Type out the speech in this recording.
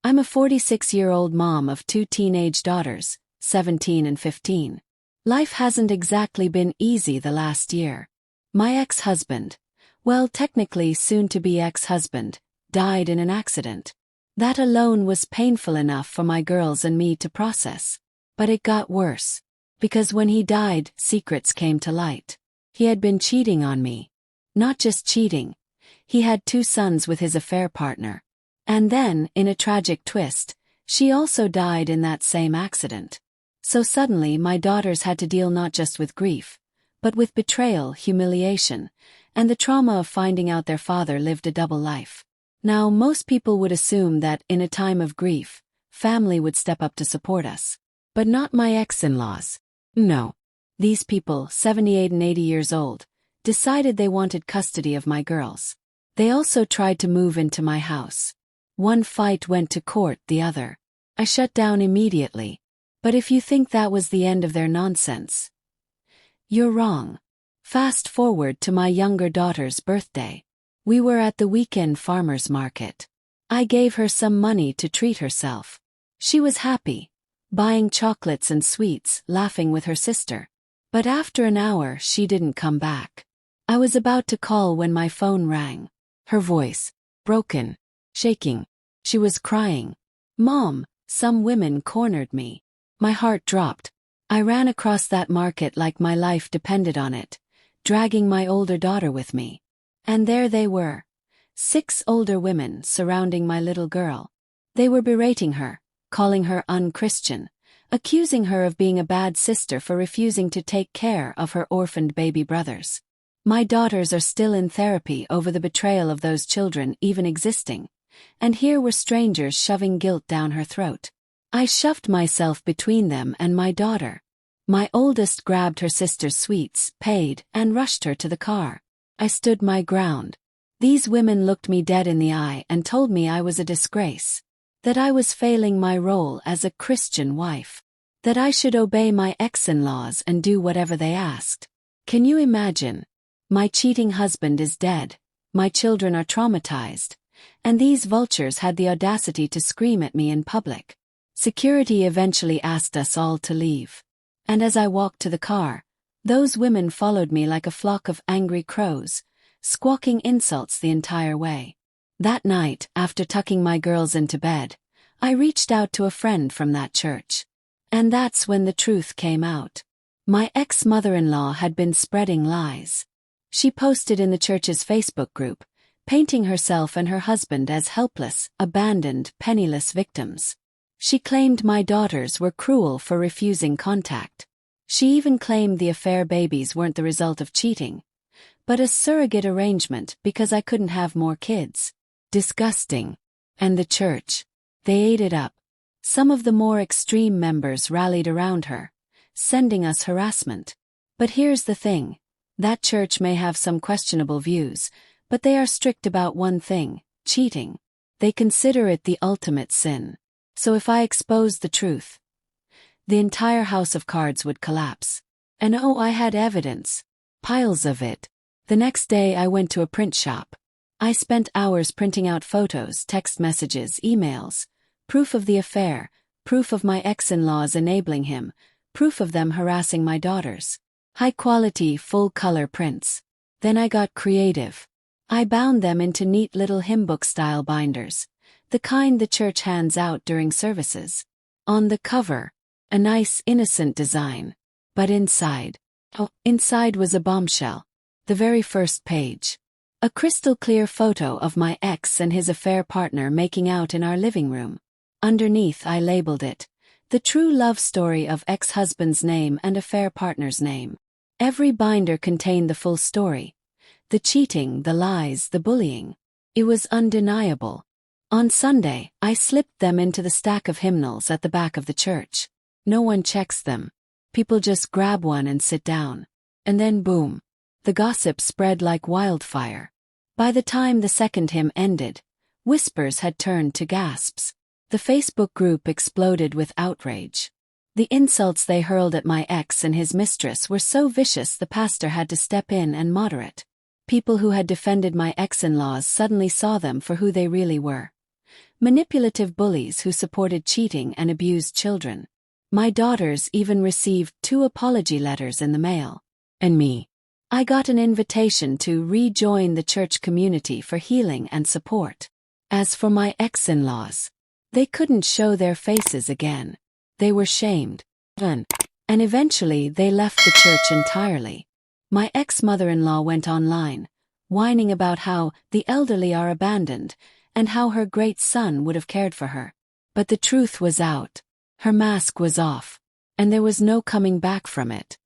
I'm a 46-year-old mom of two teenage daughters, 17 and 15. Life hasn't exactly been easy the last year. My ex-husband, well, technically soon-to-be ex-husband, died in an accident. That alone was painful enough for my girls and me to process. But it got worse. Because when he died, secrets came to light. He had been cheating on me. Not just cheating. He had 2 sons with his affair partner. And then, in a tragic twist, she also died in that same accident. So suddenly my daughters had to deal not just with grief, but with betrayal, humiliation, and the trauma of finding out their father lived a double life. Now, most people would assume that, in a time of grief, family would step up to support us. But not my ex-in-laws. No. These people, 78 and 80 years old, decided they wanted custody of my girls. They also tried to move into my house. One fight went to court, the other. I shut down immediately. But if you think that was the end of their nonsense, you're wrong. Fast forward to my younger daughter's birthday. We were at the weekend farmer's market. I gave her some money to treat herself. She was happy, buying chocolates and sweets, laughing with her sister. But after an hour she didn't come back. I was about to call when my phone rang. Her voice, broken, shaking. She was crying. "Mom, some women cornered me." My heart dropped. I ran across that market like my life depended on it, dragging my older daughter with me. And there they were. 6 older women surrounding my little girl. They were berating her, calling her unchristian, accusing her of being a bad sister for refusing to take care of her orphaned baby brothers. My daughters are still in therapy over the betrayal of those children even existing, and here were strangers shoving guilt down her throat. I shoved myself between them and my daughter. My oldest grabbed her sister's sweets, paid, and rushed her to the car. I stood my ground. These women looked me dead in the eye and told me I was a disgrace. That I was failing my role as a Christian wife. That I should obey my ex-in-laws and do whatever they asked. Can you imagine? My cheating husband is dead. My children are traumatized. And these vultures had the audacity to scream at me in public. Security eventually asked us all to leave. And as I walked to the car, those women followed me like a flock of angry crows, squawking insults the entire way. That night, after tucking my girls into bed, I reached out to a friend from that church. And that's when the truth came out. My ex-mother-in-law had been spreading lies. She posted in the church's Facebook group, painting herself and her husband as helpless, abandoned, penniless victims. She claimed my daughters were cruel for refusing contact. She even claimed the affair babies weren't the result of cheating, but a surrogate arrangement because I couldn't have more kids. Disgusting. And the church. They ate it up. Some of the more extreme members rallied around her, sending us harassment. But here's the thing. That church may have some questionable views, but they are strict about one thing, cheating. They consider it the ultimate sin. So if I exposed the truth, the entire house of cards would collapse. And oh, I had evidence. Piles of it. The next day I went to a print shop. I spent hours printing out photos, text messages, emails, proof of the affair, proof of my ex-in-laws enabling him, proof of them harassing my daughters. High-quality, full-color prints. Then I got creative. I bound them into neat little hymnbook-style binders, the kind the church hands out during services. On the cover, a nice, innocent design. But inside was a bombshell. The very first page. A crystal-clear photo of my ex and his affair partner making out in our living room. Underneath I labeled it, "The True Love Story of Ex-Husband's Name and Affair Partner's Name." Every binder contained the full story. The cheating, the lies, the bullying. It was undeniable. On Sunday, I slipped them into the stack of hymnals at the back of the church. No one checks them. People just grab one and sit down. And then boom. The gossip spread like wildfire. By the time the second hymn ended, whispers had turned to gasps. The Facebook group exploded with outrage. The insults they hurled at my ex and his mistress were so vicious the pastor had to step in and moderate. People who had defended my ex-in-laws suddenly saw them for who they really were. manipulative bullies who supported cheating and abused children. My daughters even received 2 apology letters in the mail. And me. I got an invitation to rejoin the church community for healing and support. As for my ex-in-laws, they couldn't show their faces again. They were shamed. And eventually they left the church entirely. My ex-mother-in-law went online, whining about how the elderly are abandoned and how her great son would have cared for her. But the truth was out. Her mask was off, and there was no coming back from it.